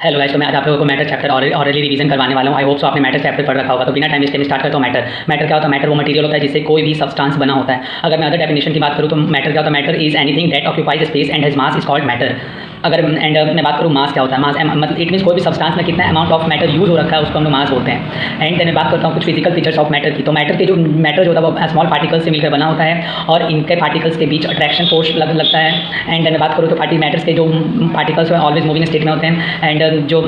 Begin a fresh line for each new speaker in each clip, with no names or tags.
Hello guys, तो मैं आज आप लोगों को मैटर चैप्टर ऑरली रिवीजन करवाने वाला हूँ। आई होप सो आपने मैटर चैप्टर पढ़ रखा होगा। तो बिना टाइम वेस्ट के स्टार्ट करता हूँ। मैटर क्या होता है? मैटर वो मटेरियल होता है जिससे कोई भी सब्सटेंस बना होता है। अगर मैं अदर डेफिनेशन की बात करूँ तो मैटर क्या होता है? Matter is anything that occupies space and has mass is called matter. अगर मैं बात करूँ मास क्या होता है? मास मतलब इट मीन्स कोई भी सब्सटेंस में कितना अमाउंट ऑफ मैटर यूज हो रखा है उसको हम लोग मास बोलते हैं। एंड मैं बात करता हूँ कुछ फिजिकल फीचर्स ऑफ मैटर की। तो मैटर जो होता है वो स्मॉल पार्टिकल्स से मिलकर बना होता है और इनके पार्टिकल्स के बीच अट्रैक्शन फोर्स लगता है। एंड मैं बात करूँ तो मैटर्स के जो पार्टिकल्स हैं ऑलवेज मूविंग स्टेट में होते हैं। एंड जो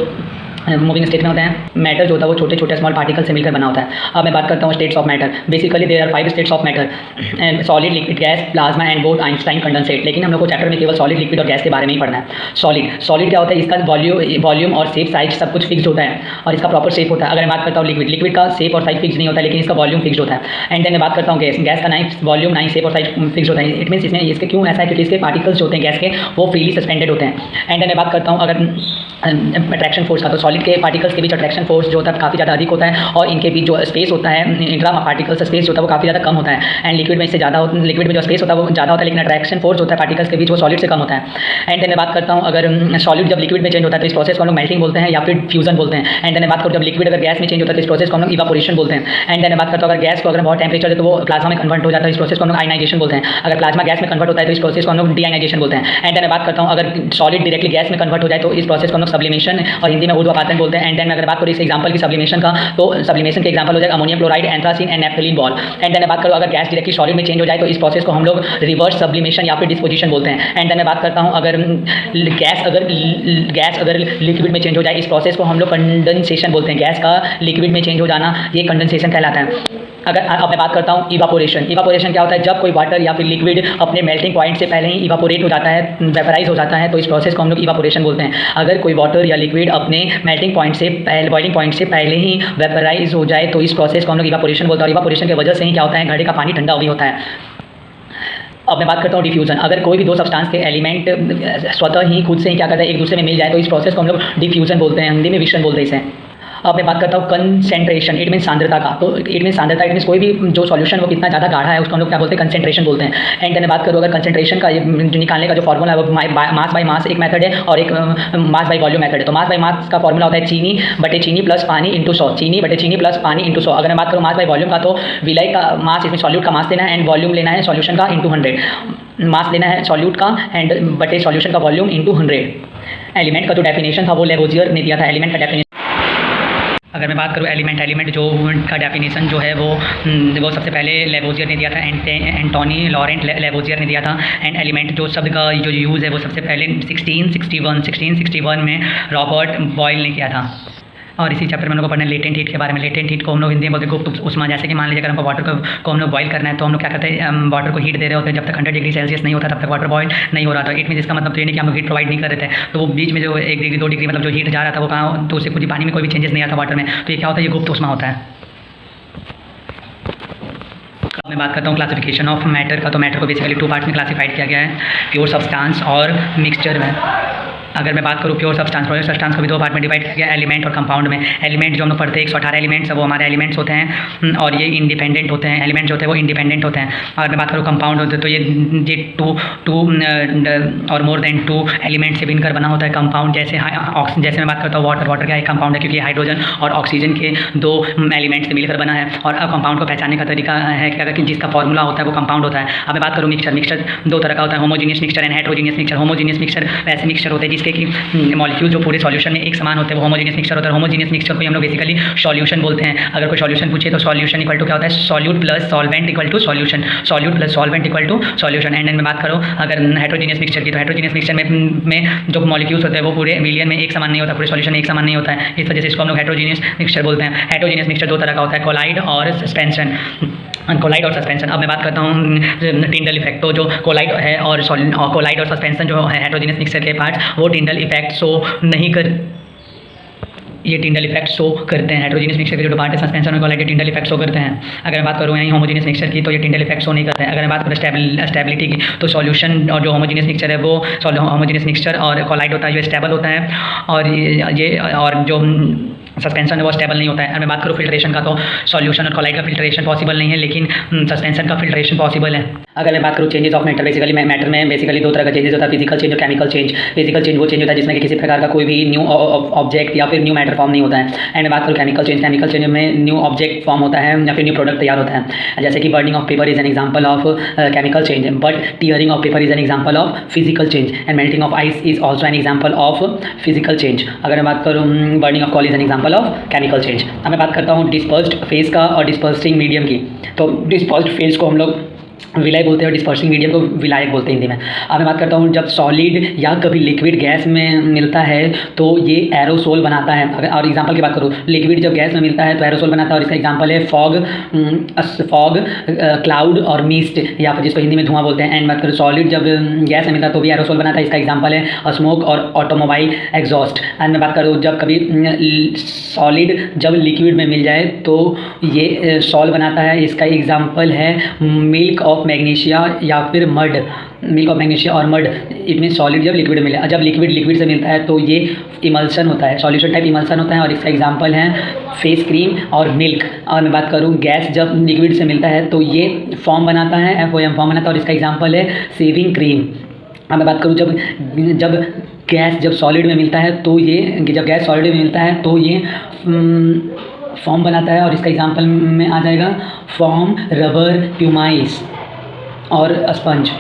मूविंग स्टेट में होते हैं, मैटर जो होता है वो छोटे छोटे स्मॉल पार्टिकल से मिलकर बना होता है। अब मैं बात करता हूँ states of matter. Basically there are 5 states of matter and solid, liquid, gas, plasma and both Einstein condensate. लेकिन हम लोग को चैप्टर में केवल सॉलिड, लिक्विड और गैस के बारे में ही पढ़ना है। सॉलिड क्या होता है? इसका वॉल्यूम और शेप, साइज सब कुछ फिक्स होता है और इसका प्रॉपर शेप होता है। अगर मैं बात करता हूँ लिक्विड का शेप और साइज फिक्स नहीं होता है, लेकिन इसका वॉल्यूम फिक्स होता है। एंड देन मैं बात करता हूँ गैस का ना वॉल्यूम ना ही शेप और साइज फिक्स होता है। इट मीन्स इसमें इसके क्यों ऐसा है? क्योंकि इसके पार्टिकल्स जो होते हैं गैस के वो फ्रीली सस्पेंडेड होते हैं। एंड देन मैं बात करता हूँ अगर अट्रैक्शन फोर्स का, तो सॉलिड के पार्टिकल्स के बीच अट्रैक्शन फोर्स जो होता है काफ़ी ज़्यादा अधिक होता है और इनके बीच जो स्पेस होता है इंट्रा पार्टिकल्स स्पेस जो होता है वो काफ़ी ज़्यादा कम होता है। एंड लिक्विड में इससे ज़्यादा लिक्विड में जो स्पेस होता है वो ज़्यादा होता है, लेकिन अट्रैक्शन फोर्स होता है पार्टिकल्स के बीच वो सॉलिड से कम होता है। एंड देन मैं बात करता हूँ अगर सॉलिड जब लिक्विड में चेंज होता है तो इस प्रोसेस को हम लोग मेल्टिंग बोलते हैं या फिर फ्यूजन बोलते हैं। एंड देन मैं बात करूँ जब लिक्विड अगर गैस में चेंज होता है तो इस प्रोसेस को हम लोग इवापोरेशन बोलते हैं। एंड देन मैं बात करता हूँ अगर गैस को अगर बहुत टेम्परेचर है तो वो प्लाज्मा में कन्वर्ट हो जाता है, इस प्रोसेस को हम लोग आयनाइजेशन बोलते हैं। अगर प्लाज्मा गैस में कन्वर्ट होता है तो इस प्रोसेस को हम लोग डीआयनाइजेशन बोलते हैं। एंड देन मैं बात करता हूँ अगर सॉलिड डायरेक्टली गैस में कन्वर्ट हो जाए तो इस प्रोसेस को हम लोग सब्लिमेशन और हिंदी में ऊर्ध्वपातन बोलते हैं। एंड देन अगर बात करूँ इस एग्जांपल की सब्लिमेशन का, तो सब्लिमेशन के एग्जांपल हो जाएगा ammonium chloride, anthracene and naphthalene ball. And then मैं बात करूँ अगर गैस डायरेक्टली सॉलिड में चेंज हो जाए तो इस प्रोसेस को हम लोग रिवर्स सब्लिमेशन या फिर डिस्पोजिशन बोलते हैं। एंड देन मैं बात करता हूँ अगर गैस अगर लिक्विड में चेंज हो जाए इस प्रोसेस को हम लोग कंडेंसेशन बोलते हैं। गैस का लिक्विड में चेंज हो जाना ये कंडेंसेशन कहलाता है। अगर अब मैं बात करता हूँ इवापोरेशन क्या होता है? जब कोई वाटर या फिर लिक्विड अपने मेल्टिंग पॉइंट से पहले ही इवापोरेट हो जाता है, वेपराइज हो जाता है, तो इस प्रोसेस को हम लोग इवापोरेशन बोलते हैं। अगर कोई वाटर या लिक्विड अपने मेल्टिंग पॉइंट से बॉइलिंग पॉइंट से पहले ही वेपराइज हो जाए तो इस प्रोसेस को हम लोग इवापोरेशन बोलते हैं। और इवापोरेशन की वजह से ही क्या होता है? घड़े का पानी ठंडा भी होता है। अब मैं बात करता हूँ डिफ्यूजन। अगर कोई भी दो सब्सटेंस के एलिमेंट स्वतः ही खुद से ही क्या करता है? एक दूसरे में मिल जाए तो इस प्रोसेस को हम लोग डिफ्यूजन बोलते हैं, हिंदी में विशन बोलते हैं इसे। अब मैं बात करता हूँ कंसेंट्रेशन, इट मीन सांद्रता का। तो इट मीन कोई भी जो सॉल्यूशन वो कितना ज़्यादा गाढ़ा है उसको हम लोग क्या बोलते हैं? कंसेंट्रेशन बोलते हैं। एंड मैं बात करूँ अगर कंसेंट्रेशन का निकालने का जो फॉर्मूला है वो मास बाय मास एक मेथड है और एक मास बाय वॉल्यूम मेथड है। तो मास बाय मास का फॉर्मूला होता है चीनी बटे चीनी प्लस पानी इंटू 100, चीनी बटे चीनी प्लस पानी इंटू 100। अगर मैं बात करूँ मास बाय वॉल्यूम का, तो विलय का मास, इसमें सॉल्यूट का मास लेना है एंड वॉल्यूम लेना है सॉल्यूशन का इंटू 100। मास लेना है सॉल्यूट का एंड बटे सॉल्यूशन का वॉल्यूम इंटू 100। एलिमेंट का जो डेफिनेशन था वो लेवोजियर ने दिया था। एलिमेंट का डेफिनेशन अगर मैं बात करूँ एलिमेंट जो का डेफिनेशन जो है वो सबसे पहले लेवोजियर ने दिया था, एंटोनी लॉरेंट लेवोजियर ने दिया था। एंड एलिमेंट जो शब्द का जो यूज़ है वो सबसे पहले 1661 में रॉबर्ट बॉयल ने किया था। और इसी चैप्टर में हम लोग को पढ़ना है लेटेंट हीट के बारे में। लेटेंट हीट को हम लोग हिंदी में बोलते हैं गुप्त उष्मा। जैसे कि मान लीजिए अगर हमको वाटर को हम लोग बॉयल करना है तो हम लोग क्या करते हैं? वाटर को हीट दे रहे होते हैं। जब तक 100 डिग्री सेल्सियस नहीं होता तब तक वाटर बॉयल नहीं हो रहा था। इट मीन इसका मतलब तो ये नहीं कि हम लोग हीट प्रोवाइड नहीं कर रहे थे। तो वो बीच में जो 1 डिग्री 2 डिग्री मतलब जो हीट जा रहा था वो कहाँ, तो उससे कुछ पानी में कोई भी चेंजेस नहीं आता वाटर में, तो ये क्या होता है? ये गुप्त उष्मा होता है। अब मैं बात करता हूँ क्लासिफिकेशन ऑफ मैटर का। तो मैटर को बेसिकली 2 पार्ट्स में क्लासिफाइड किया गया है, प्योर सब्सटेंस और मिक्सचर में। अगर मैं बात करूँ प्योर सब्सटेंस को भी 2 पार्ट में डिवाइड किया गया, एलिमेंट और कंपाउंड में। एलिमेंट जो हम लोग पढ़ते हैं 118 एलिमेंट्स है वो हमारे एलिमेंट्स होते हैं और ये इंडिपेंडेंट होते हैं। एलिमेंट जो होते हैं वो इंडिपेंडेंट होते हैं। अगर मैं बात करूँ कंपाउंड होते हैं तो ये टू और मोर देन 2 एलिमेंट से मिलकर बना होता है कंपाउंड। जैसे मैं बात करता हूँ वाटर क्या एक कंपाउंड है, क्योंकि हाइड्रोजन और ऑक्सीजन के 2 एलिमेंट से मिलकर बना है। और कंपाउंड को पहचानने का तरीका है कि अगर जिसका फॉर्मूला होता है वो कंपाउंड होता है। अब मैं बात करूँ मिक्सचर 2 तरह का होता है, homogeneous mixture and heterogeneous mixture. Homogeneous mixture वैसे मिक्सचर होते हैं जिसके कि मॉलिक्यूल जो पूरे सॉल्यूशन में एक समान होते हैं वो होमोजीनियस मिक्सचर होता है। होमोजीनियस मिक्सचर को हम लोग बेसिकली सॉल्यूशन बोलते हैं। अगर कोई सॉल्यूशन पूछे तो सॉल्यूशन इक्वल टू क्या होता है? Solute plus solvent equal to solution, solute plus solvent equal to solution. And मैं बात करूँ अगर हेटेरोजीनियस मिक्सचर की, तो हेटेरोजीनियस मिक्सचर में जो मॉलिक्यूल्स होते हैं वो पूरे मिलियन में एक समान नहीं होता, पूरे सॉल्यूशन में एक समान नहीं होता है। इस वजह से इसको हम लोग हेटेरोजीनियस मिक्सचर बोलते हैं। हेटेरोजीनियस मिक्सचर 2 तरह का होता है, कोलाइड और सस्पेंशन। अब मैं बात करता हूँ टिंडल इफेक्ट। तो जो कोलाइड है और कोलाइड और सस्पेंशन जो है हेटेरोजीनियस मिक्सचर के पार्ट्स, वो टिंडल इफेक्ट शो नहीं कर ये टिंडल इफेक्ट शो करते हैं। हेटेरोजीनियस मिक्सचर के जो पार्ट है सस्पेंशन और कोलाइड टिंडल इफेक्ट शो करते हैं। अगर मैं बात करूँ यहीं होमोजीनियस मिक्सचर की तो ये टिंडल इफेक्ट शो नहीं करते हैं। अगर मैं बात करूँ स्टेबिलिटी की, तो सॉल्यूशन और जो होमोजीनियस मिक्सचर है वो होमोजीनियस मिक्सचर और कोलाइड होता है जो स्टेबल होता है, और ये और जो सस्पेंशन है वो स्टेबल नहीं होता है। और मैं बात करूँ फिल्ट्रेशन का, तो सॉल्यूशन और कोलाइड का फिल्ट्रेशन पॉसिबल नहीं है, लेकिन सस्पेंशन का फिल्ट्रेशन पॉसिबल है। अगर मैं बात करूँ changes of matter, basically matter में बेसिकली दो तरह का चेंजेस होता है, फिजिकल चेंज और केमिकल चेंज। फिजिकल चेंज वो चेंज होता है जिसमें कि किसी प्रकार का कोई भी न्यू ऑब्जेक्ट या फिर न्यू मैटर फॉर्म नहीं होता है। एंड मैं बात करूँ केमिकल चेंज, केमिकल चेंज में न्यू ऑब्जेक्ट फॉर्म होता है या फिर न्यू प्रोडक्ट तैयार होता है। जैसे कि burning of paper is an example of chemical change, but tearing of paper is an example of physical change, and melting of ice is also an example of physical change. अगर मैं बात करूँ burning of call is an example of chemical change. अब मैं बात करता हूँ dispersed phase का और डिस्पर्सिंग मीडियम की। तो डिस्पर्स्ड फेज को हम लोग विलायक बोलते हैं और डिस्पर्सिंग मीडियम को विलायक बोलते हैं हिंदी में। अब मैं बात करता हूँ जब सॉलिड या कभी लिक्विड गैस में मिलता है तो ये एरोसोल बनाता है। अगर और एग्जांपल की बात करूँ, लिक्विड जब गैस में मिलता है तो एरोसोल बनाता है, और इसका एग्जांपल है फॉग, क्लाउड और मिस्ट, या फिर जिसको हिंदी में धुआं बोलते हैं। एंड बात करूँ सॉलिड जब गैस में मिलता है तो भी एरोसोल बनाता है, इसका एग्जाम्पल है स्मोक और ऑटोमोबाइल एग्जॉस्ट। एंड मैं बात करूँ जब कभी सॉलिड जब लिक्विड में मिल जाए तो ये सॉल बनाता है, इसका एग्जाम्पल है मिल्क ऑफ मैग्नीशिया या फिर मड, मिल्क ऑफ मैग्नीशिया और मड। इट मीन सॉलिड जब लिक्विड मिले, जब लिक्विड लिक्विड से मिलता है तो ये इमल्सन होता है, सॉल्यूशन टाइप इमल्सन होता है, और इसका एग्जांपल है फेस क्रीम और मिल्क। और मैं बात करूँ गैस जब लिक्विड से मिलता है तो ये फॉर्म बनाता है, FOM फॉर्म बनाता है, और इसका एग्जांपल है शेविंग क्रीम। अब मैं बात करूँ जब गैस जब सॉलिड में मिलता है तो ये, जब गैस सॉलिड में मिलता है तो ये फॉर्म बनाता है, और इसका एग्जांपल में आ जाएगा फॉर्म, रबर, ट्यूमाइस और स्पंज।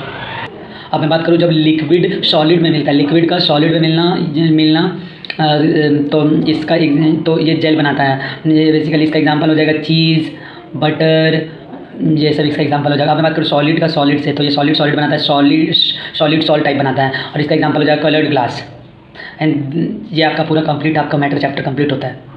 अब मैं बात करूँ जब लिक्विड सॉलिड में मिलता है, लिक्विड का सॉलिड में मिलना तो इसका तो ये जेल बनाता है। ये बेसिकली इसका एग्जांपल हो जाएगा चीज़, बटर, ये सब इसका एग्जांपल हो जाएगा। अब मैं बात करूँ सॉलिड का सॉलिड से, तो ये सॉलिड बनाता है, सॉलिड सॉल्ट टाइप बनाता है, और इसका एग्जांपल हो जाएगा कलर्ड ग्लास। एंड ये आपका पूरा कंप्लीट आपका मैटर चैप्टर कंप्लीट होता है।